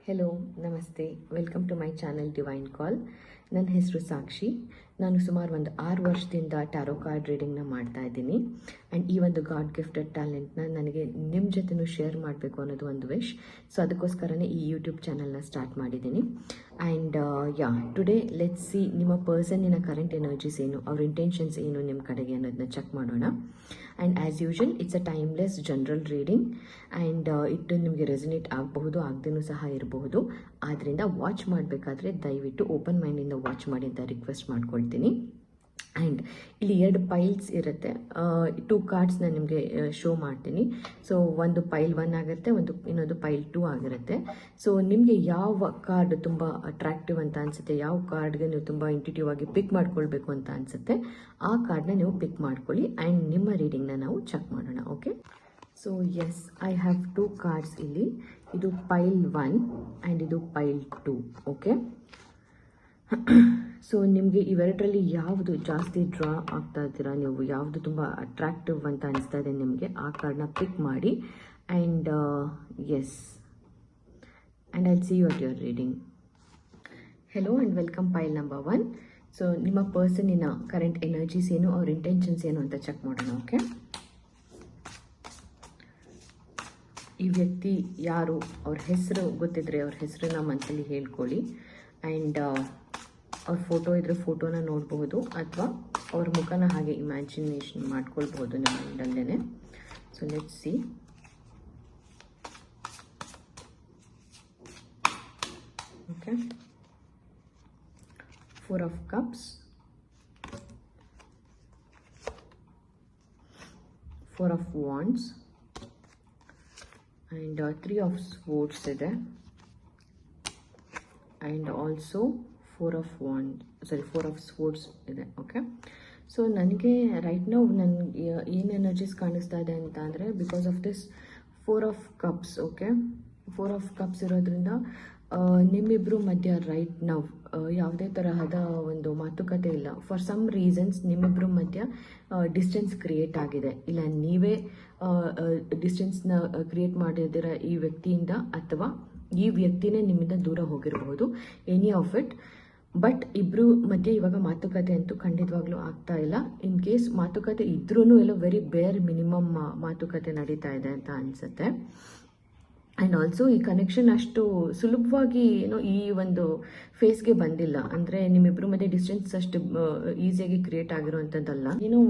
Hello ನಮಸ್ತೆ, welcome to my channel Divine Call. ನನ್ನ ಹೆಸರು ಸಾಕ್ಷಿ. ನಾನು ಸುಮಾರು ಒಂದು 6 ವರ್ಷದಿಂದ ಟ್ಯಾರೋ ಕಾರ್ಡ್ ರೀಡಿಂಗ್ನ ಮಾಡ್ತಾ ಇದ್ದೀನಿ. ಆ್ಯಂಡ್ ಈ ಒಂದು ಗಾಡ್ ಗಿಫ್ಟೆಡ್ ಟ್ಯಾಲೆಂಟ್ನ ನನಗೆ ನಿಮ್ಮ ಜೊತೆನೂ ಶೇರ್ ಮಾಡಬೇಕು ಅನ್ನೋದು ಒಂದು ವಿಶ್. ಸೊ ಅದಕ್ಕೋಸ್ಕರನೇ ಈ ಯೂಟ್ಯೂಬ್ ಚಾನಲ್ನ ಸ್ಟಾರ್ಟ್ ಮಾಡಿದ್ದೀನಿ. ಆ್ಯಂಡ್ ಟುಡೇ ಲೆಟ್ಸ್ ಸಿ ನಿಮ್ಮ ಪರ್ಸನ್ನಿನ ಕರೆಂಟ್ ಎನರ್ಜೀಸ್ ಏನು, ಅವ್ರ ಇಂಟೆನ್ಷನ್ಸ್ ಏನು ನಿಮ್ಮ ಕಡೆಗೆ ಅನ್ನೋದನ್ನ ಚೆಕ್ ಮಾಡೋಣ. And as usual it's a timeless general reading. And ಇದು ನಿಮಗೆ ರೆಸನೇಟ್ ಆಗಬಹುದು, ಆಗದೇನೂ ಸಹ ಇರಬಹುದು. ಆದ್ದರಿಂದ ವಾಚ್ ಮಾಡಬೇಕಾದ್ರೆ ದಯವಿಟ್ಟು ಓಪನ್ ಮೈಂಡಿಂದ ವಾಚ್ ಮಾಡಿ ಅಂತ ರಿಕ್ವೆಸ್ಟ್ ಮಾಡ್ಕೊಳ್ತೀನಿ. ಆ್ಯಂಡ್ ಇಲ್ಲಿ 2 ಪೈಲ್ಸ್ ಇರುತ್ತೆ. 2 ಕಾರ್ಡ್ಸ್ನ ನಿಮಗೆ ಶೋ ಮಾಡ್ತೀನಿ. ಸೊ ಒಂದು ಪೈಲ್ 1 ಆಗಿರುತ್ತೆ, ಇನ್ನೊಂದು ಪೈಲ್ 2 ಆಗಿರುತ್ತೆ. ಸೊ ನಿಮಗೆ ಯಾವ ಕಾರ್ಡ್ ತುಂಬ ಅಟ್ರಾಕ್ಟಿವ್ ಅಂತ ಅನಿಸುತ್ತೆ, ಯಾವ ಕಾರ್ಡ್ಗೆ ನೀವು ತುಂಬ ಇಂಟ್ಯೂಟಿವ್ ಆಗಿ ಪಿಕ್ ಮಾಡ್ಕೊಳ್ಬೇಕು ಅಂತ ಅನಿಸುತ್ತೆ, ಆ ಕಾರ್ಡ್ನ ನೀವು ಪಿಕ್ ಮಾಡ್ಕೊಳ್ಳಿ. ಆ್ಯಂಡ್ ನಿಮ್ಮ ರೀಡಿಂಗ್ನ ನಾವು ಚೆಕ್ ಮಾಡೋಣ. Okay, so yes, I have 2 cards ಇಲ್ಲಿ. ಇದು ಪೈಲ್ 1 ಆ್ಯಂಡ್ ಇದು ಪೈಲ್ 2. ಓಕೆ, ಸೊ ನಿಮಗೆ ಇವೆರಡರಲ್ಲಿ ಯಾವುದು ಜಾಸ್ತಿ ಡ್ರಾ ಆಗ್ತಾ ಇದ್ದೀರಾ, ನೀವು ಯಾವುದು ತುಂಬ ಅಟ್ರಾಕ್ಟಿವ್ ಅಂತ ಅನಿಸ್ತಾ ಇದೆ ನಿಮಗೆ, ಆ ಕಾರ್ಡ್ನ ಪಿಕ್ ಮಾಡಿ. And yes, and I'll see you at your reading. Hello and welcome pile number 1. So ನಿಮ್ಮ ಪರ್ಸನ್ನಿನ ಕರೆಂಟ್ ಎನರ್ಜೀಸ್ ಏನು, ಅವ್ರ ಇಂಟೆನ್ಷನ್ಸ್ ಏನು ಅಂತ ಚೆಕ್ ಮಾಡೋಣ. ಓಕೆ, ಈ ವ್ಯಕ್ತಿ ಯಾರು, ಅವ್ರ ಹೆಸರು ಗೊತ್ತಿದ್ರೆ ಅವ್ರ ಹೆಸರನ್ನ ಮನಸ್ಸಲ್ಲಿ ಹೇಳ್ಕೊಳ್ಳಿ. ಆ್ಯಂಡ್ ಅವ್ರ ಫೋಟೋ ಇದ್ರೆ ಫೋಟೋನ ನೋಡಬಹುದು, ಅಥವಾ ಅವ್ರ ಮುಖನ ಹಾಗೆ ಇಮ್ಯಾಜಿನೇಷನ್ ಮಾಡ್ಕೊಳ್ಬಹುದು ನಿಮ್ಮ ಮೈಂಡಲ್ಲೇ. So let's see. Okay, 4 of Cups, 4 of Wands, and 3 of Swords ಇದೆ. ಆ್ಯಂಡ್ ಆಲ್ಸೋ 4 of Swords ಇದೆ. ಓಕೆ, ಸೊ ನನಗೆ ರೈಟ್ ನೌ ನನಗೆ ಏನು ಎನರ್ಜೀಸ್ ಕಾಣಿಸ್ತಾ ಇದೆ ಅಂತ ಅಂದರೆ, because of this 4 of Cups. Okay, 4 of Cups ಇರೋದ್ರಿಂದ ನಿಮ್ಮಿಬ್ಬರು ಮಧ್ಯ ರೈಟ್ ನೌ ಯಾವುದೇ ತರಹದ ಒಂದು ಮಾತುಕತೆ ಇಲ್ಲ. ಫಾರ್ ಸಮ್ ರೀಸನ್ಸ್ ನಿಮ್ಮಿಬ್ಬರು ಮಧ್ಯ ಡಿಸ್ಟೆನ್ಸ್ ಕ್ರಿಯೇಟ್ ಆಗಿದೆ. ಇಲ್ಲ ನೀವೇ ಡಿಸ್ಟೆನ್ಸ್ನ ಕ್ರಿಯೇಟ್ ಮಾಡಿದ್ದೀರ ಈ ವ್ಯಕ್ತಿಯಿಂದ, ಅಥವಾ ಈ ವ್ಯಕ್ತಿನೇ ನಿಮ್ಮಿಂದ ದೂರ ಹೋಗಿರಬಹುದು. Any of it. ಬಟ್ ಇಬ್ಬರು ಮಧ್ಯೆ ಇವಾಗ ಮಾತುಕತೆ ಅಂತೂ ಖಂಡಿತವಾಗ್ಲೂ ಆಗ್ತಾ ಇಲ್ಲ. ಇನ್ ಕೇಸ್ ಮಾತುಕತೆ ಇದ್ರೂ ಎಲ್ಲೋ ವೆರಿ ಬೇರ್ ಮಿನಿಮಮ್ ಮಾತುಕತೆ ನಡೀತಾ ಇದೆ ಅಂತ ಅನಿಸುತ್ತೆ. ಆ್ಯಂಡ್ ಆಲ್ಸೋ ಈ ಕನೆಕ್ಷನ್ ಅಷ್ಟು ಸುಲಭವಾಗಿ ಈ ಒಂದು ಫೇಸ್ಗೆ ಬಂದಿಲ್ಲ. ಅಂದರೆ ನಿಮ್ಮಿಬ್ಬರು ಮಧ್ಯೆ ಡಿಸ್ಟೆನ್ಸ್ ಅಷ್ಟು ಈಸಿಯಾಗಿ ಕ್ರಿಯೇಟ್ ಆಗಿರುವಂಥದ್ದಲ್ಲ.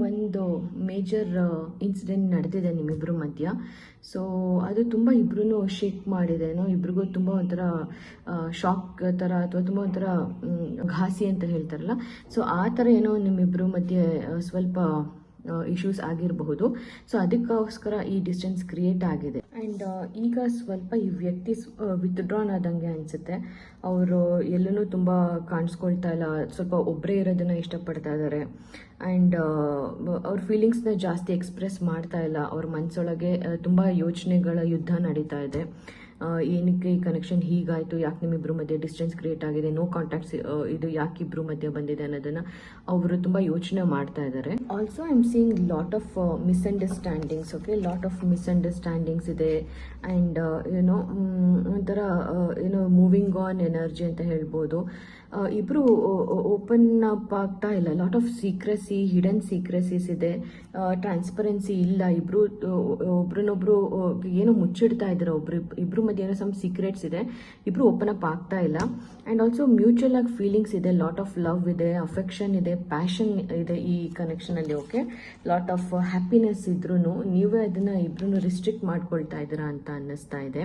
ಒಂದು ಮೇಜರ್ ಇನ್ಸಿಡೆಂಟ್ ನಡೆದಿದೆ ನಿಮ್ಮಿಬ್ಬರು ಮಧ್ಯ. ಸೊ ಅದು ತುಂಬ ಇಬ್ರು ಶೇಕ್ ಮಾಡಿದೆ. ಇಬ್ರಿಗೂ ತುಂಬ ಒಂಥರ ಶಾಕ್ ಥರ, ಅಥವಾ ತುಂಬ ಒಂಥರ ಘಾಸಿ ಅಂತ ಹೇಳ್ತಾರಲ್ಲ, ಸೊ ಆ ಥರ ನಿಮ್ಮಿಬ್ಬರು ಮಧ್ಯೆ ಸ್ವಲ್ಪ ಇಶ್ಯೂಸ್ ಆಗಿರಬಹುದು. ಸೊ ಅದಕ್ಕೋಸ್ಕರ ಈ ಡಿಸ್ಟೆನ್ಸ್ ಕ್ರಿಯೇಟ್ ಆಗಿದೆ. ಆ್ಯಂಡ್ ಈಗ ಸ್ವಲ್ಪ ಈ ವ್ಯಕ್ತಿ ವಿತ್ಡ್ರಾನ್ ಆದಂಗೆ ಅನಿಸುತ್ತೆ. ಅವರು ಎಲ್ಲೂ ತುಂಬ ಕಾಣಿಸ್ಕೊಳ್ತಾ ಇಲ್ಲ, ಸ್ವಲ್ಪ ಒಬ್ಬರೇ ಇರೋದನ್ನ ಇಷ್ಟಪಡ್ತಾ ಇದ್ದಾರೆ. ಆ್ಯಂಡ್ ಅವ್ರ ಫೀಲಿಂಗ್ಸ್ನ ಜಾಸ್ತಿ ಎಕ್ಸ್ಪ್ರೆಸ್ ಮಾಡ್ತಾ ಇಲ್ಲ. ಅವ್ರ ಮನಸ್ಸೊಳಗೆ ತುಂಬ ಯೋಚನೆಗಳ ಯುದ್ಧ ನಡೀತಾ ಇದೆ. ಏನಕ್ಕೆ ಈ ಕನೆಕ್ಷನ್ ಹೀಗಾಯಿತು, ಯಾಕೆ ನಿಮ್ಮಿಬ್ಬರು ಮಧ್ಯೆ ಡಿಸ್ಟೆನ್ಸ್ ಕ್ರಿಯೇಟ್ ಆಗಿದೆ, ನೋ ಕಾಂಟ್ಯಾಕ್ಟ್ಸ್ ಇದು ಯಾಕೆ ಇಬ್ಬರು ಮಧ್ಯೆ ಬಂದಿದೆ ಅನ್ನೋದನ್ನು ಅವರು ತುಂಬ ಯೋಚನೆ ಮಾಡ್ತಾ ಇದ್ದಾರೆ. Also I am seeing lot of misunderstandings. Okay, lot of misunderstandings ಇದೆ. ಆ್ಯಂಡ್ ಒಂಥರ ಮೂವಿಂಗ್ ಆನ್ ಎನರ್ಜಿ ಅಂತ ಹೇಳ್ಬೋದು. ಇಬ್ಬರು ಓಪನ್ ಅಪ್ ಆಗ್ತಾ ಇಲ್ಲ. ಲಾಟ್ ಆಫ್ ಸೀಕ್ರೆಸಿ, ಹಿಡನ್ ಸೀಕ್ರೆಸೀಸ್ ಇದೆ. ಟ್ರಾನ್ಸ್ಪರೆನ್ಸಿ ಇಲ್ಲ. ಇಬ್ರು ಒಬ್ರನ್ನೊಬ್ರು ಏನೋ ಮುಚ್ಚಿಡ್ತಾ ಇದ್ದಾರೆ. ಇಬ್ರು ಮಧ್ಯೆ ಏನೋ ಸಮ್ ಸೀಕ್ರೆಟ್ಸ್ ಇದೆ. ಇಬ್ರು ಓಪನ್ ಅಪ್ ಆಗ್ತಾ ಇಲ್ಲ. ಆ್ಯಂಡ್ ಆಲ್ಸೋ ಮ್ಯೂಚುವಲ್ ಆಗಿ ಫೀಲಿಂಗ್ಸ್ ಇದೆ. ಲಾಟ್ ಆಫ್ ಲವ್ ಇದೆ, ಅಫೆಕ್ಷನ್ ಇದೆ, ಪ್ಯಾಷನ್ ಇದೆ ಈ ಕನೆಕ್ಷನಲ್ಲಿ. ಓಕೆ, ಲಾಟ್ ಆಫ್ ಹ್ಯಾಪಿನೆಸ್ ಇದ್ರೂ ನೀವೇ ಅದನ್ನು ಇಬ್ರು ರಿಸ್ಟ್ರಿಕ್ಟ್ ಮಾಡ್ಕೊಳ್ತಾ ಇದ್ದೀರಾ ಅಂತ ಅನ್ನಿಸ್ತಾ ಇದೆ.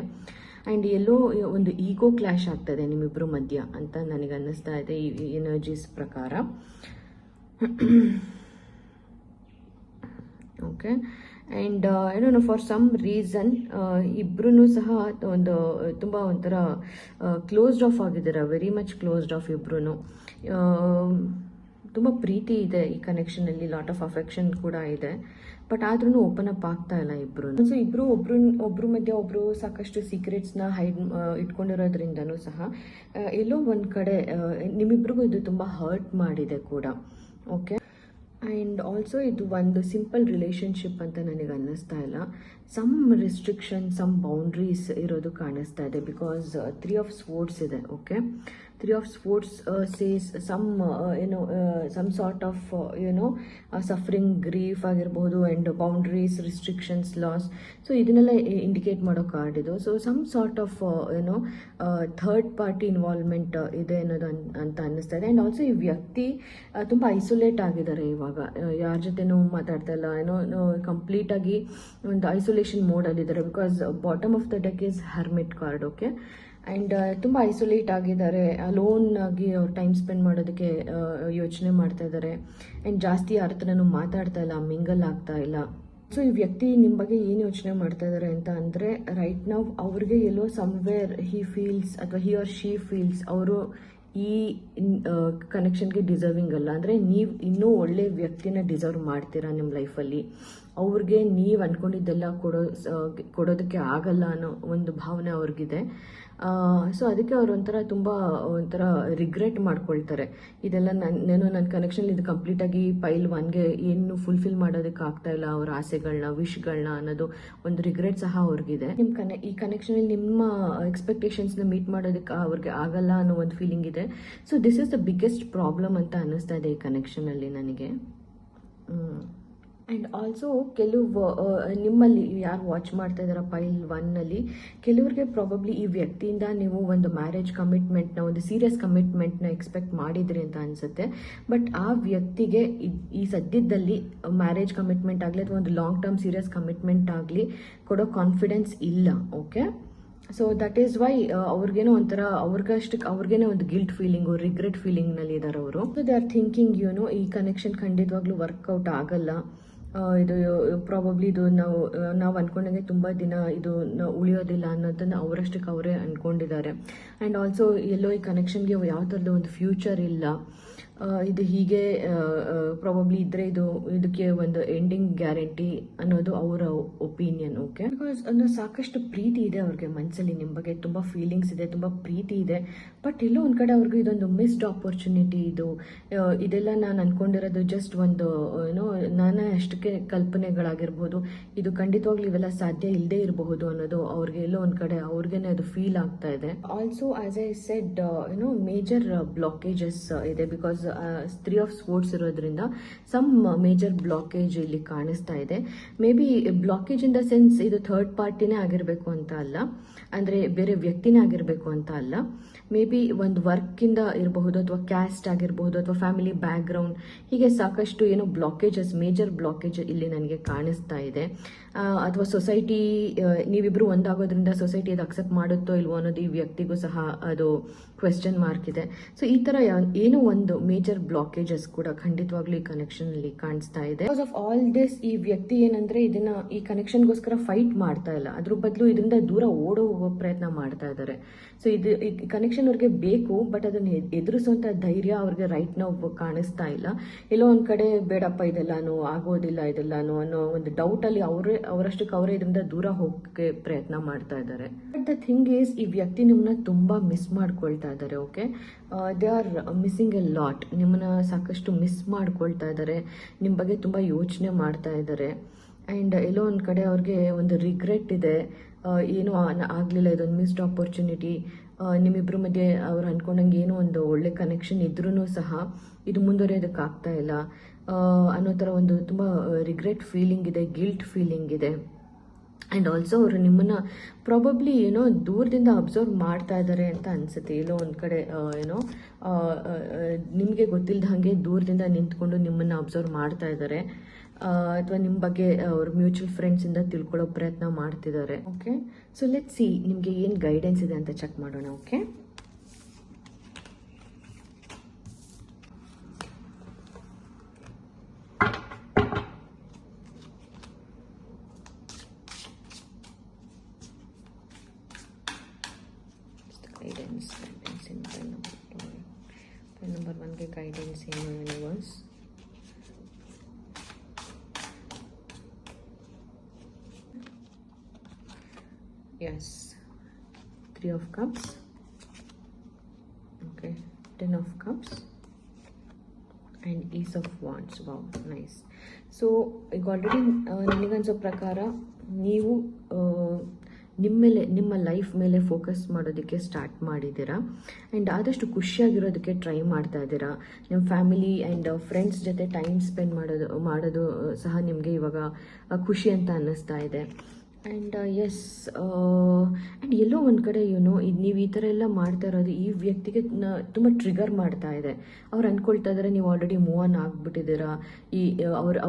ಆ್ಯಂಡ್ ಎಲ್ಲೋ ಒಂದು ಈಗೋ ಕ್ಲಾಶ್ ಆಗ್ತದೆ ನಿಮ್ಮಿಬ್ಬರು ಮಧ್ಯ ಅಂತ ನನಗೆ ಅನ್ನಿಸ್ತಾ ಇದೆ ಈ ಎನರ್ಜೀಸ್ ಪ್ರಕಾರ. Okay, and for some reason ಇಬ್ಬರೂ ಸಹ ಒಂದು ತುಂಬ ಒಂಥರ ಕ್ಲೋಸ್ಡ್ ಆಫ್ ಆಗಿದ್ದಾರೆ. ವೆರಿ ಮಚ್ ಕ್ಲೋಸ್ಡ್ ಆಫ್ ಇಬ್ಬರೂ. ತುಂಬ ಪ್ರೀತಿ ಇದೆ ಈ ಕನೆಕ್ಷನಲ್ಲಿ, ಲಾಟ್ ಆಫ್ ಅಫೆಕ್ಷನ್ ಕೂಡ ಇದೆ. ಬಟ್ ಆದ್ರೂ ಓಪನ್ ಅಪ್ ಆಗ್ತಾ ಇಲ್ಲ ಇಬ್ರು. ಸೊ ಇಬ್ರು ಒಬ್ರು ಮಧ್ಯೆ ಒಬ್ರು ಸಾಕಷ್ಟು ಸೀಕ್ರೆಟ್ಸ್ನ ಇಟ್ಕೊಂಡಿರೋದ್ರಿಂದನೂ ಸಹ ಎಲ್ಲೋ ಒಂದು ಕಡೆ ನಿಮ್ಮಿಬ್ರಿಗೂ ಇದು ತುಂಬ ಹರ್ಟ್ ಮಾಡಿದೆ ಕೂಡ. ಓಕೆ, ಆ್ಯಂಡ್ ಆಲ್ಸೋ ಇದು ಒಂದು ಸಿಂಪಲ್ ರಿಲೇಷನ್ಶಿಪ್ ಅಂತ ನನಗೆ ಅನ್ನಿಸ್ತಾ ಇಲ್ಲ. ಸಮ್ ರಿಸ್ಟ್ರಿಕ್ಷನ್, ಸಮ್ ಬೌಂಡ್ರೀಸ್ ಇರೋದು ಕಾಣಿಸ್ತಾ ಇದೆ. ಬಿಕಾಸ್ 3 ಆಫ್ ಸ್ವೋರ್ಡ್ಸ್ ಇದೆ. Okay, 3 of swords says some some sort of suffering, grief ಆಗಿರ್ಬೋದು, and boundaries, restrictions, loss. So ಇದನ್ನೆಲ್ಲ ಇಂಡಿಕೇಟ್ ಮಾಡೋ ಕಾರ್ಡ್ ಇದು. So some sort of third party involvement ಇದೆ ಅನ್ನೋದು ಅಂತ ಅನ್ನಿಸ್ತಾ ಇದೆ. ಆ್ಯಂಡ್ ಆಲ್ಸೋ ಈ ವ್ಯಕ್ತಿ ತುಂಬ ಐಸೋಲೇಟ್ ಆಗಿದ್ದಾರೆ ಇವಾಗ. ಯಾರ ಜೊತೆನೂ ಮಾತಾಡ್ತಾ ಇಲ್ಲ, ಕಂಪ್ಲೀಟಾಗಿ ಒಂದು ಐಸೋಲೇಷನ್ ಮೋಡಲ್ಲಿದ್ದಾರೆ. Because bottom of the deck is hermit card. Okay, and ತುಂಬ ಐಸೋಲೇಟ್ ಆಗಿದ್ದಾರೆ. ಅಲೋನ್ ಆಗಿ ಅವ್ರು ಟೈಮ್ ಸ್ಪೆಂಡ್ ಮಾಡೋದಕ್ಕೆ ಯೋಚನೆ ಮಾಡ್ತಾ ಇದ್ದಾರೆ. ಆ್ಯಂಡ್ ಜಾಸ್ತಿ ಯಾರ ಹತ್ರನೂ ಮಾತಾಡ್ತಾ ಇಲ್ಲ, ಮಿಂಗಲ್ ಆಗ್ತಾ ಇಲ್ಲ. ಸೊ ಈ ವ್ಯಕ್ತಿ ನಿಮ್ಮ ಬಗ್ಗೆ ಏನು ಯೋಚನೆ ಮಾಡ್ತಾ ಇದ್ದಾರೆ ಅಂತ ಅಂದರೆ, ರೈಟ್ ನಾವು ಅವ್ರಿಗೆ ಎಲ್ಲೋ ಸಮ್ವೇರ್ ಹಿ ಫೀಲ್ಸ್ ಅಥವಾ ಹಿ ಆರ್ ಶಿ ಫೀಲ್ಸ್ ಅವರು ಈ ಕನೆಕ್ಷನ್ಗೆ ಡಿಸರ್ವಿಂಗ್ ಅಲ್ಲ. ಅಂದರೆ ನೀವು ಇನ್ನೂ ಒಳ್ಳೆ ವ್ಯಕ್ತಿನ ಡಿಸರ್ವ್ ಮಾಡ್ತೀರಾ ನಿಮ್ಮ ಲೈಫಲ್ಲಿ. ಅವ್ರಿಗೆ ನೀವು ಅಂದ್ಕೊಂಡಿದ್ದೆಲ್ಲ ಕೊಡೋದಕ್ಕೆ ಆಗಲ್ಲ ಅನ್ನೋ ಒಂದು ಭಾವನೆ ಅವ್ರಿಗಿದೆ. ಸೊ ಅದಕ್ಕೆ ಅವ್ರು ಒಂಥರ ರಿಗ್ರೆಟ್ ಮಾಡ್ಕೊಳ್ತಾರೆ. ಇದೆಲ್ಲ ನನ್ನ ಕನೆಕ್ಷನ್ ಇದು ಕಂಪ್ಲೀಟಾಗಿ ಪೈಲ್ 1ಗೆ ಏನು ಫುಲ್ಫಿಲ್ ಮಾಡೋದಕ್ಕೆ ಆಗ್ತಾ ಇಲ್ಲ, ಅವ್ರ ಆಸೆಗಳನ್ನ, ವಿಶ್ಗಳನ್ನ ಅನ್ನೋದು ಒಂದು ರಿಗ್ರೆಟ್ ಸಹ ಅವ್ರಿಗಿದೆ. ಈ ಕನೆಕ್ಷನಲ್ಲಿ ನಿಮ್ಮ ಎಕ್ಸ್ಪೆಕ್ಟೇಷನ್ಸ್ನ ಮೀಟ್ ಮಾಡೋದಕ್ಕೆ ಅವ್ರಿಗೆ ಆಗಲ್ಲ ಅನ್ನೋ ಒಂದು ಫೀಲಿಂಗ್ ಇದೆ. So this is the biggest problem ಅಂತ ಅನ್ನಿಸ್ತಾ ಇದೆ ಈ ಕನೆಕ್ಷನಲ್ಲಿ ನನಗೆ. ಆ್ಯಂಡ್ ಆಲ್ಸೋ ನಿಮ್ಮಲ್ಲಿ ಯಾರು ವಾಚ್ ಮಾಡ್ತಾ ಇದ್ದಾರ ಪೈಲ್ 1ನಲ್ಲಿ, ಕೆಲವ್ರಿಗೆ ಪ್ರಾಬಬ್ಲಿ ಈ ವ್ಯಕ್ತಿಯಿಂದ ನೀವು ಒಂದು ಮ್ಯಾರೇಜ್ ಕಮಿಟ್ಮೆಂಟ್ನ, ಒಂದು ಸೀರಿಯಸ್ ಕಮಿಟ್ಮೆಂಟ್ನ ಎಕ್ಸ್ಪೆಕ್ಟ್ ಮಾಡಿದ್ರಿ ಅಂತ ಅನಿಸುತ್ತೆ. ಬಟ್ ಆ ವ್ಯಕ್ತಿಗೆ ಈ ಸದ್ಯದಲ್ಲಿ ಮ್ಯಾರೇಜ್ ಕಮಿಟ್ಮೆಂಟ್ ಆಗಲಿ ಅಥವಾ ಒಂದು ಲಾಂಗ್ ಟರ್ಮ್ ಸೀರಿಯಸ್ ಕಮಿಟ್ಮೆಂಟ್ ಆಗಲಿ ಕೊಡೋ ಕಾನ್ಫಿಡೆನ್ಸ್ ಇಲ್ಲ. Okay, so that is why ಅವ್ರಿಗೇನೋ ಒಂಥರ ಅವ್ರಿಗೇನೋ ಒಂದು ಗಿಲ್ಟ್ ಫೀಲಿಂಗು, ರಿಗ್ರೆಟ್ ಫೀಲಿಂಗ್ನಲ್ಲಿ ಇದ್ದಾರೆ ಅವರು. ಸೊ ದೇ ಆರ್ ಥಿಂಕಿಂಗ್ ಈ ಕನೆಕ್ಷನ್ ಖಂಡಿತವಾಗ್ಲೂ ವರ್ಕೌಟ್ ಆಗಲ್ಲ. ಇದು ಪ್ರಾಬಬ್ಲಿ ಇದು ನಾವು ಅಂದ್ಕೊಂಡಂಗೆ ತುಂಬ ದಿನ ಇದು ಉಳಿಯೋದಿಲ್ಲ ಅನ್ನೋದನ್ನು ಅವರಷ್ಟಕ್ಕೆ ಅವರೇ ಅಂದ್ಕೊಂಡಿದ್ದಾರೆ. ಆ್ಯಂಡ್ ಆಲ್ಸೋ ಎಲ್ಲೋ ಈ ಕನೆಕ್ಷನ್ಗೆ ಯಾವ ಥರದ ಒಂದು ಫ್ಯೂಚರ್ ಇಲ್ಲ. ಇದು ಹೀಗೆ ಪ್ರಾಬಬ್ಲಿ ಇದ್ರೆ ಇದಕ್ಕೆ ಒಂದು ಎಂಡಿಂಗ್ ಗ್ಯಾರಂಟಿ ಅನ್ನೋದು ಅವರ ಒಪಿನಿಯನ್. ಓಕೆ, ಬಿಕಾಸ್ ಸಾಕಷ್ಟು ಪ್ರೀತಿ ಇದೆ ಅವ್ರಿಗೆ ಮನಸ್ಸಲ್ಲಿ, ನಿಮ್ಮ ಬಗ್ಗೆ ತುಂಬ ಫೀಲಿಂಗ್ಸ್ ಇದೆ, ತುಂಬ ಪ್ರೀತಿ ಇದೆ. ಬಟ್ ಎಲ್ಲೋ ಒಂದು ಕಡೆ ಅವ್ರಿಗೆ ಇದೊಂದು ಮಿಸ್ಡ್ ಆಪರ್ಚುನಿಟಿ. ಇದೆಲ್ಲ ನಾನು ಅನ್ಕೊಂಡಿರೋದು ಜಸ್ಟ್ ಒಂದು ನಾನೇ ಅಷ್ಟಕ್ಕೆ ಕಲ್ಪನೆಗಳಾಗಿರ್ಬೋದು. ಇದು ಖಂಡಿತವಾಗ್ಲೂ ಇವೆಲ್ಲ ಸಾಧ್ಯ ಇಲ್ಲದೆ ಇರಬಹುದು ಅನ್ನೋದು ಅವ್ರಿಗೆ ಎಲ್ಲೋ ಒಂದು ಕಡೆ ಅವ್ರಿಗೇನೆ ಅದು ಫೀಲ್ ಆಗ್ತಾ ಇದೆ. Also as I said major blockages ಇದೆ. ಬಿಕಾಸ್ 3 ಆಫ್ ಸ್ವೋರ್ಡ್ಸ್ ಇರೋದ್ರಿಂದ ಸಮ್ ಮೇಜರ್ ಬ್ಲಾಕೇಜ್ ಇಲ್ಲಿ ಕಾಣಿಸ್ತಾ ಇದೆ. May be blockage in the sense ಇದು ಥರ್ಡ್ ಪಾರ್ಟಿನೇ ಆಗಿರಬೇಕು ಅಂತ ಅಲ್ಲ, ಅಂದರೆ ಬೇರೆ ವ್ಯಕ್ತಿನೇ ಆಗಿರಬೇಕು ಅಂತ ಅಲ್ಲ. ಮೇ ಬಿ ಒಂದು ವರ್ಕಿಂದ ಇರಬಹುದು, ಅಥವಾ ಕ್ಯಾಸ್ಟ್ ಆಗಿರಬಹುದು, ಅಥವಾ ಫ್ಯಾಮಿಲಿ ಬ್ಯಾಕ್ಗ್ರೌಂಡ್, ಹೀಗೆ ಸಾಕಷ್ಟು ಬ್ಲಾಕೇಜಸ್, ಮೇಜರ್ ಬ್ಲಾಕೇಜ್ ಇಲ್ಲಿ ನನಗೆ ಕಾಣಿಸ್ತಾ ಇದೆ. ಅಥವಾ ಸೊಸೈಟಿ, ನೀವಿಬ್ರು ಒಂದಾಗೋದ್ರಿಂದ ಸೊಸೈಟಿ ಅದು ಅಕ್ಸೆಪ್ಟ್ ಮಾಡುತ್ತೋ ಇಲ್ವೋ ಅನ್ನೋದು ಈ ವ್ಯಕ್ತಿಗೂ ಸಹ ಅದು ಕ್ವೆಶ್ಚನ್ ಮಾರ್ಕ್ ಇದೆ. ಸೊ ಈ ಥರ ಏನೋ ಒಂದು ಮೇಜರ್ ಬ್ಲಾಕೇಜಸ್ ಕೂಡ ಖಂಡಿತವಾಗ್ಲೂ ಈ ಕನೆಕ್ಷನ್ ಅಲ್ಲಿ ಕಾಣಿಸ್ತಾ ಇದೆ. ಬಿಕಾಸ್ ಆಫ್ ಆಲ್ ದಿಸ್ ಈ ವ್ಯಕ್ತಿ ಏನಂದ್ರೆ ಈ ಕನೆಕ್ಷನ್ಗೋಸ್ಕರ ಫೈಟ್ ಮಾಡ್ತಾ ಇಲ್ಲ, ಅದ್ರ ಬದಲು ಇದರಿಂದ ದೂರ ಓಡೋ ಹೋಗೋ ಪ್ರಯತ್ನ ಮಾಡ್ತಾ ಇದ್ದಾರೆ. ಸೊ ಈ ಕನೆಕ್ಷನ್ ಅವ್ರಿಗೆ ಬೇಕು, ಬಟ್ ಅದನ್ನ ಎದುರಿಸುವಂತ ಧೈರ್ಯ ಅವ್ರಿಗೆ ರೈಟ್ ನಾವು ಕಾಣಿಸ್ತಾ ಇಲ್ಲ. ಎಲ್ಲೋ ಒಂದ್ ಕಡೆ ಬೇಡಪ್ಪ ಇದೆಲ್ಲಾನು ಆಗೋದಿಲ್ಲ ಇದೆಲ್ಲಾನು ಅನ್ನೋ ಒಂದು ಡೌಟ್ ಅಲ್ಲಿ ಅವರಷ್ಟಕ್ಕೆ ಅವರೇ ಇದರಿಂದ ದೂರ ಹೋಗಕ್ಕೆ ಪ್ರಯತ್ನ ಮಾಡ್ತಾ ಇದ್ದಾರೆ. ಬಟ್ ದ ಥಿಂಗ್ ಈಸ್, ಈ ವ್ಯಕ್ತಿ ನಿಮ್ಮನ್ನ ತುಂಬಾ ಮಿಸ್ ಮಾಡ್ಕೊಳ್ತಾ ಇದ್ದಾರೆ. Okay, they are missing A lot. ನಿಮ್ಮನ್ನ ಸಾಕಷ್ಟು ಮಿಸ್ ಮಾಡ್ಕೊಳ್ತಾ ಇದ್ದಾರೆ, ನಿಮ್ಮ ಬಗ್ಗೆ ತುಂಬ ಯೋಚನೆ ಮಾಡ್ತಾ ಇದ್ದಾರೆ. ಆ್ಯಂಡ್ ಎಲ್ಲೋ ಒಂದು ಕಡೆ ಅವ್ರಿಗೆ ಒಂದು ರಿಗ್ರೆಟ್ ಇದೆ, ಏನೂ ಆಗಲಿಲ್ಲ, ಇದೊಂದು ಮಿಸ್ಡ್ ಆಪರ್ಚುನಿಟಿ. ನಿಮ್ಮಿಬ್ಬರ ಮಧ್ಯೆ ಅವ್ರು ಅಂದ್ಕೊಂಡಂಗೆ ಏನೋ ಒಂದು ಒಳ್ಳೆ ಕನೆಕ್ಷನ್ ಇದ್ರೂ ಸಹ ಇದು ಮುಂದುವರಿಯೋದಕ್ಕಾಗ್ತಾ ಇಲ್ಲ ಅನ್ನೋ ಥರ ಒಂದು ತುಂಬ ರಿಗ್ರೆಟ್ ಫೀಲಿಂಗ್ ಇದೆ, ಗಿಲ್ಟ್ ಫೀಲಿಂಗ್ ಇದೆ. ಆ್ಯಂಡ್ ಆಲ್ಸೋ ಅವರು ನಿಮ್ಮನ್ನ ಪ್ರಾಬಬ್ಲಿ ದೂರದಿಂದ ಅಬ್ಸರ್ವ್ ಮಾಡ್ತಾ ಇದ್ದಾರೆ ಅಂತ ಅನಿಸುತ್ತೆ. ಎಲ್ಲೋ ಒಂದು ಕಡೆ ನಿಮಗೆ ಗೊತ್ತಿಲ್ಲದ ಹಾಗೆ ದೂರದಿಂದ ನಿಂತ್ಕೊಂಡು ನಿಮ್ಮನ್ನು ಅಬ್ಸರ್ವ್ ಮಾಡ್ತಾ ಇದ್ದಾರೆ, ಅಥವಾ ನಿಮ್ಮ ಬಗ್ಗೆ ಅವ್ರ ಮ್ಯೂಚುವಲ್ ಫ್ರೆಂಡ್ಸಿಂದ ತಿಳ್ಕೊಳ್ಳೋ ಪ್ರಯತ್ನ ಮಾಡ್ತಿದ್ದಾರೆ. ಓಕೆ, ಸೊ ಲೆಟ್ಸ್ ಸಿ ನಿಮಗೆ ಏನು ಗೈಡೆನ್ಸ್ ಇದೆ ಅಂತ ಚೆಕ್ ಮಾಡೋಣ. Okay, guidance in pen number 1 के guidance ಏನು universe. yes, 3 of cups. okay, 10 of cups, and is of wands. Wow, nice. So ಈಗ ಆಲ್ರೆಡಿ ನನಗನ್ಸೋ ಪ್ರಕಾರ ನೀವು ನಿಮ್ಮ ಲೈಫ್ ಮೇಲೆ ಫೋಕಸ್ ಮಾಡೋದಕ್ಕೆ ಸ್ಟಾರ್ಟ್ ಮಾಡಿದ್ದೀರಾ ಆ್ಯಂಡ್ ಆದಷ್ಟು ಖುಷಿಯಾಗಿರೋದಕ್ಕೆ ಟ್ರೈ ಮಾಡ್ತಾ ಇದ್ದೀರಾ. ನಿಮ್ಮ ಫ್ಯಾಮಿಲಿ ಆ್ಯಂಡ್ ಫ್ರೆಂಡ್ಸ್ ಜೊತೆ ಟೈಮ್ ಸ್ಪೆಂಡ್ ಮಾಡೋದು ಸಹ ನಿಮಗೆ ಇವಾಗ ಖುಷಿ ಅಂತ ಅನ್ನಿಸ್ತಾ ಇದೆ. ಆ್ಯಂಡ್ ಎಸ್, ಆ್ಯಂಡ್ ಎಲ್ಲೋ ಒಂದು ಕಡೆ ನೀವು ಈ ಥರ ಎಲ್ಲ ಮಾಡ್ತಾ ಇರೋದು ಈ ವ್ಯಕ್ತಿಗೆ ತುಂಬ ಟ್ರಿಗರ್ ಮಾಡ್ತಾ ಇದೆ. ಅವ್ರು ಅಂದ್ಕೊಳ್ತಾ ಇದ್ದಾರೆ ನೀವು ಆಲ್ರೆಡಿ ಮೂವ್ ಆನ್ ಆಗಿಬಿಟ್ಟಿದ್ದೀರಾ,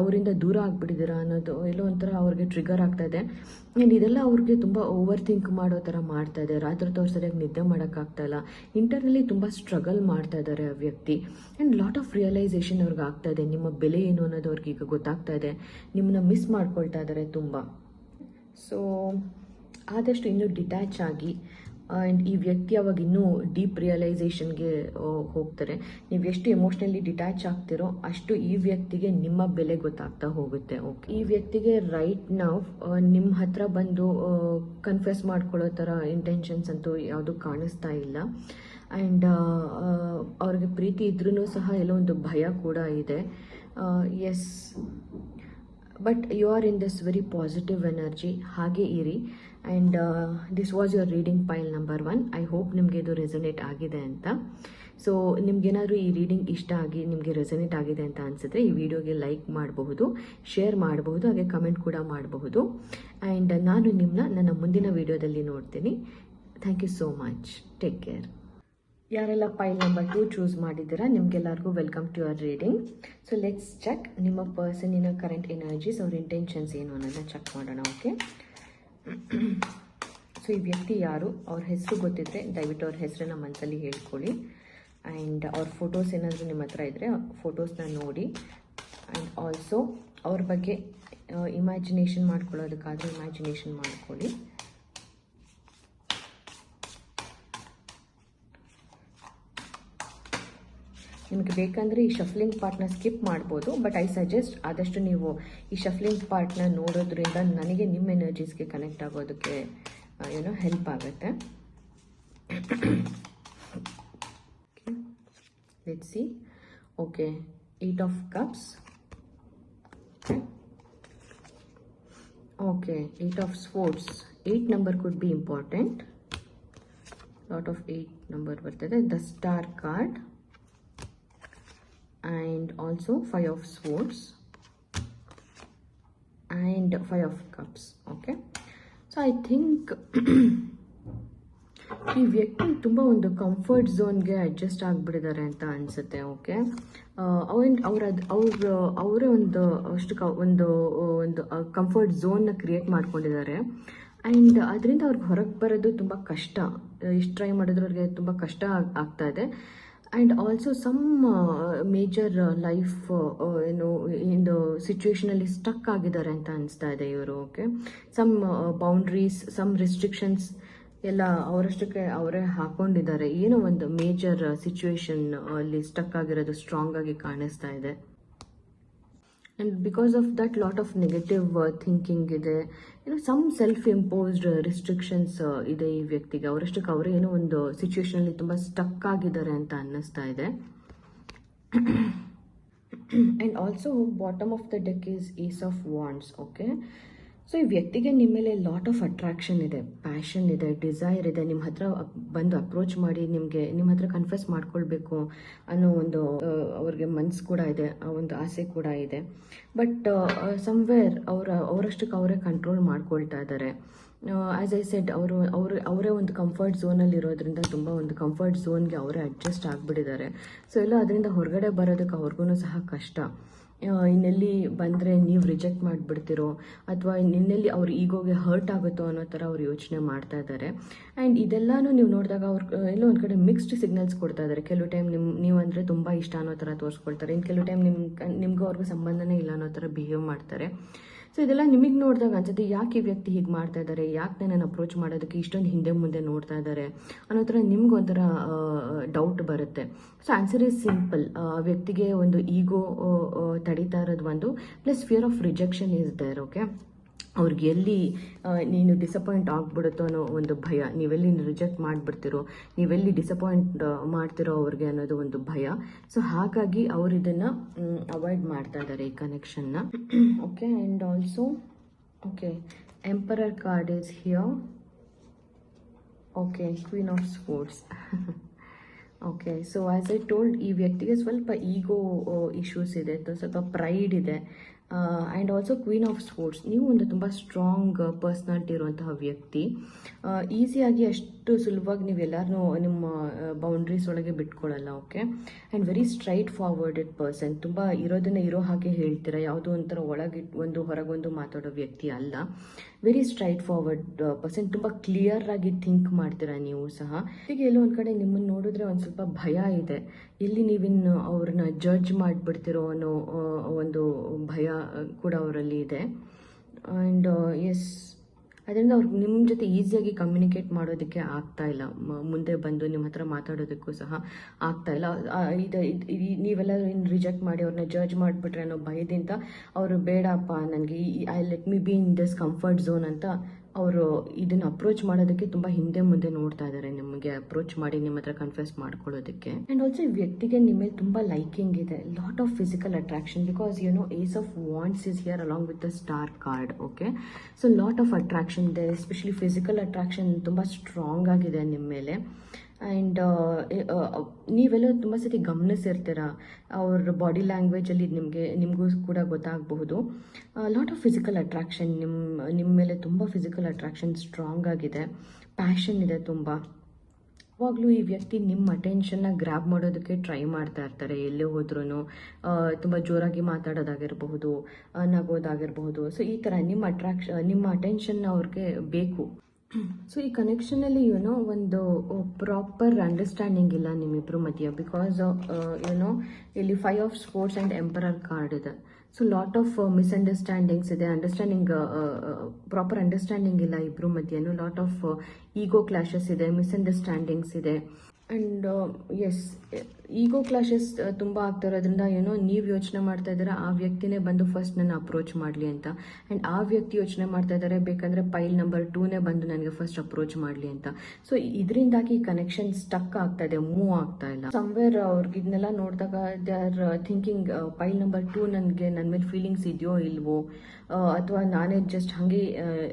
ಅವರಿಂದ ದೂರ ಆಗಿಬಿಟ್ಟಿದ್ದೀರಾ ಅನ್ನೋದು ಎಲ್ಲೋ ಒಂಥರ ಅವ್ರಿಗೆ ಟ್ರಿಗರ್ ಆಗ್ತಾ ಇದೆ. ಆ್ಯಂಡ್ ಇದೆಲ್ಲ ಅವ್ರಿಗೆ ತುಂಬ ಓವರ್ ಥಿಂಕ್ ಮಾಡೋ ಥರ ಮಾಡ್ತಾ ಇದೆ. ರಾತ್ರಿ ಅವ್ರು ಸರಿಯಾಗಿ ನಿದ್ದೆ ಮಾಡೋಕ್ಕಾಗ್ತಾ ಇಲ್ಲ. ಇಂಟರ್ನಲ್ಲಿ ತುಂಬ ಸ್ಟ್ರಗಲ್ ಮಾಡ್ತಾ ಇದ್ದಾರೆ ಆ ವ್ಯಕ್ತಿ. ಆ್ಯಂಡ್ ಲಾಟ್ ಆಫ್ ರಿಯಲೈಸೇಷನ್ ಅವ್ರಿಗೆ ಆಗ್ತಾ ಇದೆ. ನಿಮ್ಮ ಬೆಲೆ ಏನು ಅನ್ನೋದು ಅವ್ರಿಗೆ ಈಗ ಗೊತ್ತಾಗ್ತಾ ಇದೆ. ನಿಮ್ಮನ್ನ ಮಿಸ್ ಮಾಡ್ಕೊಳ್ತಾ ಇದ್ದಾರೆ ತುಂಬ. ಸೊ ಆದಷ್ಟು ಇನ್ನೂ ಡಿಟ್ಯಾಚ್ ಆಗಿ ಆ್ಯಂಡ್ ಈ ವ್ಯಕ್ತಿ ಅವಾಗ ಇನ್ನೂ ಡೀಪ್ ರಿಯಲೈಸೇಷನ್ಗೆ ಹೋಗ್ತಾರೆ. ನೀವು ಎಷ್ಟು ಎಮೋಷ್ನಲಿ ಡಿಟ್ಯಾಚ್ ಆಗ್ತಿರೋ ಅಷ್ಟು ಈ ವ್ಯಕ್ತಿಗೆ ನಿಮ್ಮ ಬೆಲೆ ಗೊತ್ತಾಗ್ತಾ ಹೋಗುತ್ತೆ. ಓಕೆ, ಈ ವ್ಯಕ್ತಿಗೆ ರೈಟ್ ನಾವು ನಿಮ್ಮ ಹತ್ರ ಬಂದು ಕನ್ಫೆಸ್ ಮಾಡ್ಕೊಳ್ಳೋ ಥರ ಇಂಟೆನ್ಷನ್ಸ್ ಅಂತೂ ಯಾವುದು ಕಾಣಿಸ್ತಾ ಇಲ್ಲ. ಆ್ಯಂಡ್ ಅವ್ರಿಗೆ ಪ್ರೀತಿ ಇದ್ರೂ ಸಹ ಎಲ್ಲೋ ಒಂದು ಭಯ ಕೂಡ ಇದೆ. Yes, but you are in this very positive energy. ಹಾಗೆ ಇರಿ. And this was your reading pile number 1. I hope ನಿಮಗೆ ಇದು ರೆಸನೇಟ್ ಆಗಿದೆ ಅಂತ. ಸೊ ನಿಮ್ಗೇನಾದರೂ ಈ ರೀಡಿಂಗ್ ಇಷ್ಟ ಆಗಿ ನಿಮಗೆ ರೆಸನೇಟ್ ಆಗಿದೆ ಅಂತ ಅನಿಸಿದ್ರೆ ಈ ವಿಡಿಯೋಗೆ ಲೈಕ್ ಮಾಡಬಹುದು, ಶೇರ್ ಮಾಡಬಹುದು, ಹಾಗೆ ಕಮೆಂಟ್ ಕೂಡ ಮಾಡಬಹುದು. ಆ್ಯಂಡ್ ನಾನು ನಿಮ್ಮನ್ನ ನನ್ನ ಮುಂದಿನ ವಿಡಿಯೋದಲ್ಲಿ ನೋಡ್ತೀನಿ. Thank you so much. Take care. ಯಾರೆಲ್ಲ ಪೈಲ್ ನಂಬರ್ 2 ಚೂಸ್ ಮಾಡಿದ್ದೀರಾ ನಿಮಗೆಲ್ಲರಿಗೂ welcome to your reading. So let's check ನಿಮ್ಮ ಪರ್ಸನಿನ ಕರೆಂಟ್ ಎನರ್ಜೀಸ್, ಅವ್ರ ಇಂಟೆನ್ಷನ್ಸ್ ಏನು ಅನ್ನೋದನ್ನ ಚೆಕ್ ಮಾಡೋಣ. ಓಕೆ, ಸೊ ಈ ವ್ಯಕ್ತಿ ಯಾರು, ಅವ್ರ ಹೆಸರು ಗೊತ್ತಿದ್ರೆ ದಯವಿಟ್ಟು ಅವ್ರ ಹೆಸರನ್ನ ಮನಸ್ಸಲ್ಲಿ ಹೇಳ್ಕೊಳ್ಳಿ. ಆ್ಯಂಡ್ ಅವ್ರ ಫೋಟೋಸ್ ಏನಾದರೂ ನಿಮ್ಮ ಹತ್ರ ಇದ್ದರೆ ಫೋಟೋಸ್ನ ನೋಡಿ. ಆ್ಯಂಡ್ ಆಲ್ಸೋ ಅವ್ರ ಬಗ್ಗೆ ಇಮ್ಯಾಜಿನೇಷನ್ ಮಾಡ್ಕೊಳ್ಳೋದಕ್ಕಾದರೆ ಇಮ್ಯಾಜಿನೇಷನ್ ಮಾಡ್ಕೊಳ್ಳಿ. ನಿಮಗೆ ಬೇಕಂದರೆ ಈ ಶಫ್ಲಿಂಗ್ ಪಾರ್ಟ್ನ ಸ್ಕಿಪ್ ಮಾಡ್ಬೋದು, ಬಟ್ ಐ ಸಜೆಸ್ಟ್ ಆದಷ್ಟು ನೀವು ಈ ಶಫ್ಲಿಂಗ್ ಪಾರ್ಟ್ನ ನೋಡೋದ್ರಿಂದ ನನಗೆ ನಿಮ್ಮ ಎನರ್ಜೀಸ್ಗೆ ಕನೆಕ್ಟ್ ಆಗೋದಕ್ಕೆ ಹೆಲ್ಪ್ ಆಗುತ್ತೆ. Let's see. Okay, 8 of cups. Okay, 8 of swords. 8 number could be important. Lot of 8 number ಬರ್ತದೆ. The star card. And also 5 of swords and 5 of cups. Okay, so I think ಈ ವ್ಯಕ್ತಿ ತುಂಬ ಒಂದು comfort ಝೋನ್ಗೆ adjust ಆಗಿಬಿಟ್ಟಿದ್ದಾರೆ ಅಂತ ಅನಿಸುತ್ತೆ. Okay, ಅವರೇ ಒಂದು comfort ಝೋನ್ನ create ಮಾಡ್ಕೊಂಡಿದ್ದಾರೆ. ಆ್ಯಂಡ್ ಅದರಿಂದ ಅವ್ರಿಗೆ ಹೊರಗೆ ಬರೋದು ತುಂಬ ಕಷ್ಟ. ಎಷ್ಟು ಟ್ರೈ ಮಾಡಿದ್ರು ಅವ್ರಿಗೆ ತುಂಬ ಕಷ್ಟ ಆಗ್ತಾ ಇದೆ. And also some major life ಒಂದು ಸಿಚುವೇಶನಲ್ಲಿ ಸ್ಟಕ್ ಆಗಿದ್ದಾರೆ ಅಂತ ಅನಿಸ್ತಾ ಇದೆ ಇವರು. Okay, some boundaries, some restrictions ಎಲ್ಲ ಅವರಷ್ಟಕ್ಕೆ ಅವರೇ ಹಾಕೊಂಡಿದ್ದಾರೆ. ಏನೋ ಒಂದು ಮೇಜರ್ ಸಿಚುವೇಶನ್ ಅಲ್ಲಿ ಸ್ಟಕ್ ಆಗಿರೋದು ಸ್ಟ್ರಾಂಗ್ ಆಗಿ ಕಾಣಿಸ್ತಾ ಇದೆ. And because of that lot of negative thinking ಇದೆ. ಸಮ್ ಸೆಲ್ಫ್ ಇಂಪೋಸ್ಡ್ ರಿಸ್ಟ್ರಿಕ್ಷನ್ಸ್ ಇದೆ ಈ ವ್ಯಕ್ತಿಗೆ. ಅವರಷ್ಟಕ್ಕೆ ಅವರೇ ಏನೋ ಒಂದು ಸಿಚುವೇಶನಲ್ಲಿ ತುಂಬ ಸ್ಟಕ್ ಆಗಿದ್ದಾರೆ ಅಂತ ಅನ್ನಿಸ್ತಾ ಇದೆ. And also bottom of the deck is ace of wands. Okay, so ಈ ವ್ಯಕ್ತಿಗೆ ನಿಮ್ಮ ಮೇಲೆ ಲಾಟ್ ಆಫ್ ಅಟ್ರಾಕ್ಷನ್ ಇದೆ, ಪ್ಯಾಷನ್ ಇದೆ, ಡಿಸೈರ್ ಇದೆ. ನಿಮ್ಮ ಹತ್ರ ಬಂದು ಅಪ್ರೋಚ್ ಮಾಡಿ ನಿಮ್ಮ ಹತ್ರ ಕನ್ಫೆಸ್ ಮಾಡ್ಕೊಳ್ಬೇಕು ಅನ್ನೋ ಒಂದು ಅವ್ರಿಗೆ ಮನ್ಸು ಕೂಡ ಇದೆ, ಒಂದು ಆಸೆ ಕೂಡ ಇದೆ. ಬಟ್ ಸಮ್ವೇರ್ ಅವರಷ್ಟಕ್ಕೆ ಅವರೇ ಕಂಟ್ರೋಲ್ ಮಾಡ್ಕೊಳ್ತಾ ಇದ್ದಾರೆ. ಆ್ಯಸ್ ಐ ಸೆಡ್ ಅವರೇ ಒಂದು ಕಂಫರ್ಟ್ ಝೋನಲ್ಲಿ ಇರೋದ್ರಿಂದ ತುಂಬ ಒಂದು ಕಂಫರ್ಟ್ ಝೋನ್ಗೆ ಅವರೇ ಅಡ್ಜಸ್ಟ್ ಆಗಿಬಿಟ್ಟಿದ್ದಾರೆ. ಸೊ ಎಲ್ಲ ಅದರಿಂದ ಹೊರಗಡೆ ಬರೋದಕ್ಕೆ ಅವ್ರಿಗೂ ಸಹ ಕಷ್ಟ. ಇನ್ನೆಲ್ಲಿ ಬಂದರೆ ನೀವು ರಿಜೆಕ್ಟ್ ಮಾಡಿಬಿಡ್ತಿರೋ ಅಥವಾ ಇನ್ನೆಲ್ಲಿ ಅವ್ರ ಈಗೋಗೆ ಹರ್ಟ್ ಆಗುತ್ತೋ ಅನ್ನೋ ಥರ ಅವ್ರು ಯೋಚನೆ ಮಾಡ್ತಾ ಇದ್ದಾರೆ. ಆ್ಯಂಡ್ ಇದೆಲ್ಲನೂ ನೀವು ನೋಡಿದಾಗ ಅವ್ರು ಎಲ್ಲೋ ಒಂದು ಕಡೆ ಮಿಕ್ಸ್ಡ್ ಸಿಗ್ನಲ್ಸ್ ಕೊಡ್ತಾ ಇದ್ದಾರೆ. ಕೆಲವು ಟೈಮ್ ನೀವು ಅಂದರೆ ತುಂಬ ಇಷ್ಟ ಅನ್ನೋ ಥರ ತೋರಿಸ್ಕೊಳ್ತಾರೆ. ಇನ್ನು ಕೆಲವು ಟೈಮ್ ನಿಮಗೂ ಅವ್ರಿಗೂ ಸಂಬಂಧನೇ ಇಲ್ಲ ಅನ್ನೋ ಥರ ಬಿಹೇವ್ ಮಾಡ್ತಾರೆ. ಸೊ ಇದೆಲ್ಲ ನಿಮಗೆ ನೋಡಿದಾಗ ಅನ್ಸುತ್ತೆ, ಯಾಕೆ ಈ ವ್ಯಕ್ತಿ ಹೀಗೆ ಮಾಡ್ತಾ ಇದ್ದಾರೆ, ಯಾಕೆ ನನ್ನನ್ನು ಅಪ್ರೋಚ್ ಮಾಡೋದಕ್ಕೆ ಇಷ್ಟೊಂದು ಹಿಂದೆ ಮುಂದೆ ನೋಡ್ತಾ ಇದ್ದಾರೆ ಅನ್ನೋ ಥರ ನಿಮ್ಗೊಂಥರ ಡೌಟ್ ಬರುತ್ತೆ. So answer is simple. ವ್ಯಕ್ತಿಗೆ ಒಂದು ಈಗೋ ತಡೀತಾ ಇರೋದು ಒಂದು, plus fear of rejection is there. Okay, ಅವ್ರಿಗೆ ಎಲ್ಲಿ ನೀನು ಡಿಸಪಾಯಿಂಟ್ ಆಗ್ಬಿಡುತ್ತೋ ಅನ್ನೋ ಒಂದು ಭಯ, ನೀವೆಲ್ಲಿ ರಿಜೆಕ್ಟ್ ಮಾಡಿಬಿಡ್ತಿರೋ, ನೀವೆಲ್ಲಿ ಡಿಸಪಾಯಿಂಟ್ ಮಾಡ್ತಿರೋ ಅವ್ರಿಗೆ ಅನ್ನೋದು ಒಂದು ಭಯ. ಸೊ ಹಾಗಾಗಿ ಅವರು ಇದನ್ನು ಅವಾಯ್ಡ್ ಮಾಡ್ತಾ ಇದ್ದಾರೆ ಈ ಕನೆಕ್ಷನ್ನ. Okay, and also okay, emperor card is here. Okay, queen of sports. Okay, so as I told, ಈ ವ್ಯಕ್ತಿಗೆ ಸ್ವಲ್ಪ ಈಗೋ ಇಶ್ಯೂಸ್ ಇದೆ, ಸ್ವಲ್ಪ ಪ್ರೈಡ್ ಇದೆ. And also queen of sports, ನೀವು ಒಂದು ತುಂಬ ಸ್ಟ್ರಾಂಗ್ ಪರ್ಸ್ನಾಲಿಟಿ ಇರುವಂತಹ ವ್ಯಕ್ತಿ. ಈಸಿಯಾಗಿ ಅಷ್ಟು ಸುಲಭವಾಗಿ ನೀವು ಎಲ್ಲರನ್ನೂ ನಿಮ್ಮ ಬೌಂಡ್ರೀಸ್ ಒಳಗೆ ಬಿಟ್ಕೊಳ್ಳಲ್ಲ. Okay, and very straight forwarded person, ತುಂಬ ಇರೋದನ್ನ ಇರೋ ಹಾಗೆ ಹೇಳ್ತೀರಾ, ಯಾವುದೋ ಒಂಥರ ಒಂದು ಹೊರಗೊಂದು ಮಾತಾಡೋ ವ್ಯಕ್ತಿ ಅಲ್ಲ. ವೆರಿ ಸ್ಟ್ರೈಟ್ ಫಾರ್ವರ್ಡ್ ಪರ್ಸನ್, ತುಂಬ ಕ್ಲಿಯರ್ ಆಗಿ ಥಿಂಕ್ ಮಾಡ್ತೀರಾ ನೀವು ಸಹ. ಈಗ ಎಲ್ಲೋ ಒಂದು ಕಡೆ ನಿಮ್ಮನ್ನು ನೋಡಿದ್ರೆ ಒಂದು ಸ್ವಲ್ಪ ಭಯ ಇದೆ, ಎಲ್ಲಿ ನೀವಿನ್ನು ಅವ್ರನ್ನ ಜಡ್ಜ್ ಮಾಡಿಬಿಡ್ತಿರೋ ಅನ್ನೋ ಒಂದು ಭಯ ಕೂಡ ಅವರಲ್ಲಿ ಇದೆ. ಆ್ಯಂಡ್ ಎಸ್, ಅದರಿಂದ ಅವ್ರಿಗೆ ನಿಮ್ಮ ಜೊತೆ ಈಸಿಯಾಗಿ ಕಮ್ಯುನಿಕೇಟ್ ಮಾಡೋದಕ್ಕೆ ಆಗ್ತಾ ಇಲ್ಲ, ಮುಂದೆ ಬಂದು ನಿಮ್ಮ ಹತ್ರ ಮಾತಾಡೋದಕ್ಕೂ ಸಹ ಆಗ್ತಾ ಇಲ್ಲ. ನೀವೆಲ್ಲ ರಿಜೆಕ್ಟ್ ಮಾಡಿ ಅವ್ರನ್ನ ಜಡ್ಜ್ ಮಾಡಿಬಿಟ್ರೆ ಅನ್ನೋ ಭಯದಿಂದ ಅವರು ಬೇಡಪ್ಪ, ನನಗೆ let me B in this comfort zone ಅಂತ ಅವರು ಇದನ್ನು ಅಪ್ರೋಚ್ ಮಾಡೋದಕ್ಕೆ ತುಂಬ ಹಿಂದೆ ಮುಂದೆ ನೋಡ್ತಾ ಇದ್ದಾರೆ, ನಿಮಗೆ ಅಪ್ರೋಚ್ ಮಾಡಿ ನಿಮ್ಮ ಹತ್ರ ಕನ್ಫೆಸ್ ಮಾಡ್ಕೊಳ್ಳೋದಕ್ಕೆ. ಆ್ಯಂಡ್ ಆಲ್ಸೋ ಈ ವ್ಯಕ್ತಿಗೆ ನಿಮ್ಮ ಮೇಲೆ ತುಂಬ ಲೈಕಿಂಗ್ ಇದೆ, lot of physical attraction, because ace of wands is here along with the star card. Okay, so lot of attraction ಇದೆ, ಎಸ್ಪೆಷಲಿ ಫಿಸಿಕಲ್ ಅಟ್ರಾಕ್ಷನ್ ತುಂಬ ಸ್ಟ್ರಾಂಗ್ ಆಗಿದೆ ನಿಮ್ಮ ಮೇಲೆ. ಆ್ಯಂಡ್ ನೀವೆಲ್ಲ ತುಂಬ ಸತಿ ಗಮನಿಸಿರ್ತೀರ, ಅವ್ರ ಬಾಡಿ ಲ್ಯಾಂಗ್ವೇಜಲ್ಲಿ ನಿಮಗೂ ಕೂಡ ಗೊತ್ತಾಗಬಹುದು. ಲಾಟ್ ಆಫ್ ಫಿಸಿಕಲ್ ಅಟ್ರಾಕ್ಷನ್, ನಿಮ್ಮ ಮೇಲೆ ತುಂಬ ಫಿಸಿಕಲ್ ಅಟ್ರಾಕ್ಷನ್ ಸ್ಟ್ರಾಂಗ್ ಆಗಿದೆ, ಪ್ಯಾಷನ್ ಇದೆ ತುಂಬ. ಯಾವಾಗಲೂ ಈ ವ್ಯಕ್ತಿ ನಿಮ್ಮ ಅಟೆನ್ಷನ್ನ ಗ್ರ್ಯಾಬ್ ಮಾಡೋದಕ್ಕೆ ಟ್ರೈ ಮಾಡ್ತಾ ಇರ್ತಾರೆ, ಎಲ್ಲೇ ಹೋದ್ರೂ ತುಂಬ ಜೋರಾಗಿ ಮಾತಾಡೋದಾಗಿರಬಹುದು, ನಗೋದಾಗಿರಬಹುದು. ಸೊ ಈ ಥರ ನಿಮ್ಮ ಅಟೆನ್ಷನ್ನ ಅವ್ರಿಗೆ ಬೇಕು. ಸೊ ಈ ಕನೆಕ್ಷನಲ್ಲಿ ಒಂದು ಪ್ರಾಪರ್ ಅಂಡರ್ಸ್ಟ್ಯಾಂಡಿಂಗ್ ಇಲ್ಲ ನಿಮ್ಮಿಬ್ಬರ ಮಧ್ಯೆ, ಬಿಕಾಸ್ ಇಲ್ಲಿ 5 of sports and emperor card ಇದೆ. ಸೊ ಲಾಟ್ ಆಫ್ ಮಿಸ್ಅಂಡರ್ಸ್ಟ್ಯಾಂಡಿಂಗ್ಸ್ ಇದೆ, ಪ್ರಾಪರ್ ಅಂಡರ್ಸ್ಟ್ಯಾಂಡಿಂಗ್ ಇಲ್ಲ ಇಬ್ಬರ ಮಧ್ಯೆನೂ. ಲಾಟ್ ಆಫ್ ಈಗೋ ಕ್ಲಾಶಸ್ ಇದೆ, ಮಿಸ್ಅಂಡರ್ಸ್ಟ್ಯಾಂಡಿಂಗ್ಸ್ ಇದೆ. ಆ್ಯಂಡ್ ಎಸ್, ಈಗೋ ಕ್ಲಾಶಸ್ ತುಂಬ ಆಗ್ತಾ ಇರೋದ್ರಿಂದ ನೀವು ಯೋಚನೆ ಮಾಡ್ತಾ ಇದ್ದೀರಾ ಆ ವ್ಯಕ್ತಿನೇ ಬಂದು ಫಸ್ಟ್ ನನ್ನ ಅಪ್ರೋಚ್ ಮಾಡಲಿ ಅಂತ. ಆ್ಯಂಡ್ ಆ ವ್ಯಕ್ತಿ ಯೋಚನೆ ಮಾಡ್ತಾ ಇದ್ದಾರೆ, ಬೇಕಂದರೆ ಪೈಲ್ ನಂಬರ್ 2ನೇ ಬಂದು ನನಗೆ ಫಸ್ಟ್ ಅಪ್ರೋಚ್ ಮಾಡಲಿ ಅಂತ. ಸೊ ಇದರಿಂದಾಗಿ ಈ ಕನೆಕ್ಷನ್ ಸ್ಟಕ್ ಆಗ್ತಾ ಇದೆ, ಮೂವ್ ಆಗ್ತಾ ಇಲ್ಲ. ಸಮ್ವೇರ್ ಅವ್ರಿಗೆ ಇದನ್ನೆಲ್ಲ ನೋಡಿದಾಗ ದೇ ಆರ್ ಥಿಂಕಿಂಗ್, ಪೈಲ್ ನಂಬರ್ 2 ನನಗೆ ನನ್ನ ಮೇಲೆ ಫೀಲಿಂಗ್ಸ್ ಇದೆಯೋ ಇಲ್ವೋ, ಅಥವಾ ನಾನೇ ಜಸ್ಟ್ ಹಾಗೆ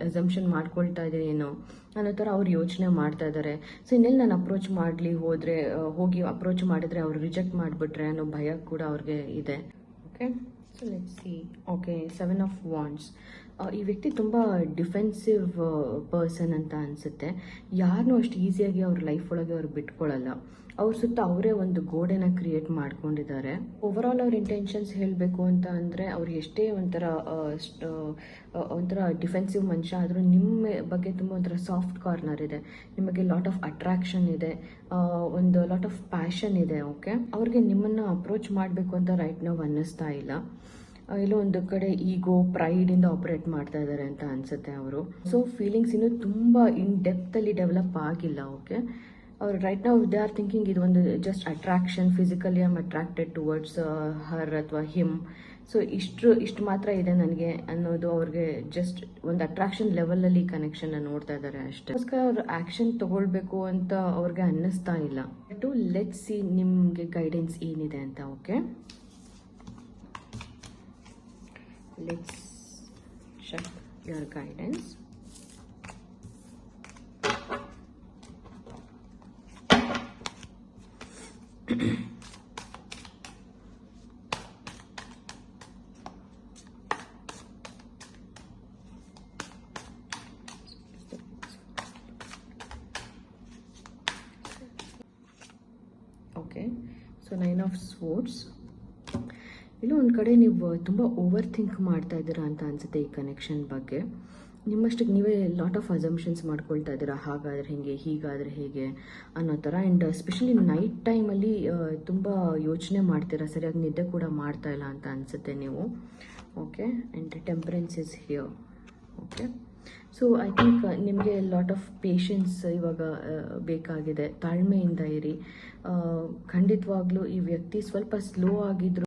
ಅಸಂಪ್ಷನ್ ಮಾಡ್ಕೊಳ್ತಾ ಇದ್ದೀನಿ ಏನೋ ಅನ್ನೋ ಥರ ಅವ್ರು ಯೋಚನೆ ಮಾಡ್ತಾ ಇದ್ದಾರೆ. ಸೊ ಇನ್ನೆಲ್ಲಿ ನಾನು ಅಪ್ರೋಚ್ ಹೋಗಿ ಅಪ್ರೋಚ್ ಮಾಡಿದ್ರೆ ಅವ್ರು ರಿಜೆಕ್ಟ್ ಮಾಡಿಬಿಟ್ರೆ ಅನ್ನೋ ಭಯ ಕೂಡ ಅವ್ರಿಗೆ ಇದೆ. Okay, so let's see. Okay, 7 of wands. ಈ ವ್ಯಕ್ತಿ ತುಂಬ ಡಿಫೆನ್ಸಿವ್ ಪರ್ಸನ್ ಅಂತ ಅನಿಸುತ್ತೆ. ಯಾರನ್ನೂ ಅಷ್ಟು ಈಸಿಯಾಗಿ ಅವ್ರ ಲೈಫ್ ಒಳಗೆ ಅವ್ರು ಬಿಟ್ಕೊಳ್ಳಲ್ಲ. ಅವ್ರ ಸುತ್ತ ಅವರೇ ಒಂದು ಗೋಡೆನ ಕ್ರಿಯೇಟ್ ಮಾಡ್ಕೊಂಡಿದ್ದಾರೆ. ಓವರ್ ಆಲ್ ಅವ್ರ ಇಂಟೆನ್ಷನ್ಸ್ ಹೇಳಬೇಕು ಅಂತ ಅಂದರೆ, ಅವ್ರು ಎಷ್ಟೇ ಒಂಥರ ಡಿಫೆನ್ಸಿವ್ ಮನುಷ್ಯ ಆದರೂ ನಿಮ್ಮ ಬಗ್ಗೆ ತುಂಬ ಒಂಥರ ಸಾಫ್ಟ್ ಕಾರ್ನರ್ ಇದೆ, ನಿಮಗೆ ಲಾಟ್ ಆಫ್ ಅಟ್ರಾಕ್ಷನ್ ಇದೆ, ಒಂದು ಲಾಟ್ ಆಫ್ ಪ್ಯಾಷನ್ ಇದೆ. ಓಕೆ, ಅವ್ರಿಗೆ ನಿಮ್ಮನ್ನು ಅಪ್ರೋಚ್ ಮಾಡಬೇಕು ಅಂತ ರೈಟ್ ನಾವು ಅನ್ನಿಸ್ತಾ ಇಲ್ಲ. ಎಲ್ಲೋ ಒಂದು ಕಡೆ ಈಗೋ ಪ್ರೈಡಿಂದ ಆಪರೇಟ್ ಮಾಡ್ತಾ ಇದ್ದಾರೆ ಅಂತ ಅನಿಸುತ್ತೆ ಅವರು. ಸೊ ಫೀಲಿಂಗ್ಸ್ ಇನ್ನೂ ತುಂಬ ಇನ್ ಡೆಪ್ತಲ್ಲಿ ಡೆವಲಪ್ ಆಗಿಲ್ಲ. ಓಕೆ, ಅವ್ರು ರೈಟ್ ನಾವು ದೇ ಆರ್ ಥಿಂಕಿಂಗ್ ಇದು ಒಂದು just attraction, physically I am attracted towards her ಅಥವಾ ಹಿಮ್. ಸೊ ಇಷ್ಟು ಮಾತ್ರ ಇದೆ ನನಗೆ ಅನ್ನೋದು ಅವ್ರಿಗೆ ಜಸ್ಟ್ ಒಂದು ಅಟ್ರಾಕ್ಷನ್ ಲೆವೆಲಲ್ಲಿ ಕನೆಕ್ಷನ್ನ ನೋಡ್ತಾ ಇದ್ದಾರೆ ಅಷ್ಟೇ. ಅದಕ್ಕೋಸ್ಕರ ಅವ್ರು ಆ್ಯಕ್ಷನ್ ತಗೊಳ್ಬೇಕು ಅಂತ ಅವ್ರಿಗೆ ಅನ್ನಿಸ್ತಾ ಇಲ್ಲ. ಲೆಟ್ಸ್ ಸಿ ನಿಮಗೆ ಗೈಡೆನ್ಸ್ ಏನಿದೆ ಅಂತ. Okay, let's check your guidance. Okay, so 9 of swords. ಇಲ್ಲೂ ಒಂದು ಕಡೆ ನೀವು ತುಂಬ ಓವರ್ ಥಿಂಕ್ ಮಾಡ್ತಾ ಇದ್ದೀರಾ ಅಂತ ಅನಿಸುತ್ತೆ ಈ ಕನೆಕ್ಷನ್ ಬಗ್ಗೆ. ನಿಮ್ಮಷ್ಟಕ್ಕೆ ನೀವೇ ಲಾಟ್ ಆಫ್ ಅಸಂಪ್ಷನ್ಸ್ ಮಾಡ್ಕೊಳ್ತಾ ಇದ್ದೀರಾ, ಹಾಗಾದರೆ ಹೇಗೆ, ಹೀಗಾದರೆ ಹೇಗೆ ಅನ್ನೋ ಥರ. ಆ್ಯಂಡ್ ಎಸ್ಪೆಷಲಿ ನೈಟ್ ಟೈಮಲ್ಲಿ ತುಂಬ ಯೋಚನೆ ಮಾಡ್ತೀರಾ, ಸರಿಯಾಗಿ ನಿದ್ದೆ ಕೂಡ ಮಾಡ್ತಾ ಇಲ್ಲ ಅಂತ ಅನಿಸುತ್ತೆ ನೀವು. Okay, and temperance is here. Okay, so I think ನಿಮಗೆ ಲಾಟ್ ಆಫ್ ಪೇಷನ್ಸ್ ಇವಾಗ ಬೇಕಾಗಿದೆ, ತಾಳ್ಮೆಯಿಂದ ಇರಿ. ಖಂಡಿತವಾಗ್ಲೂ ಈ ವ್ಯಕ್ತಿ ಸ್ವಲ್ಪ ಸ್ಲೋ ಆಗಿದ್ರು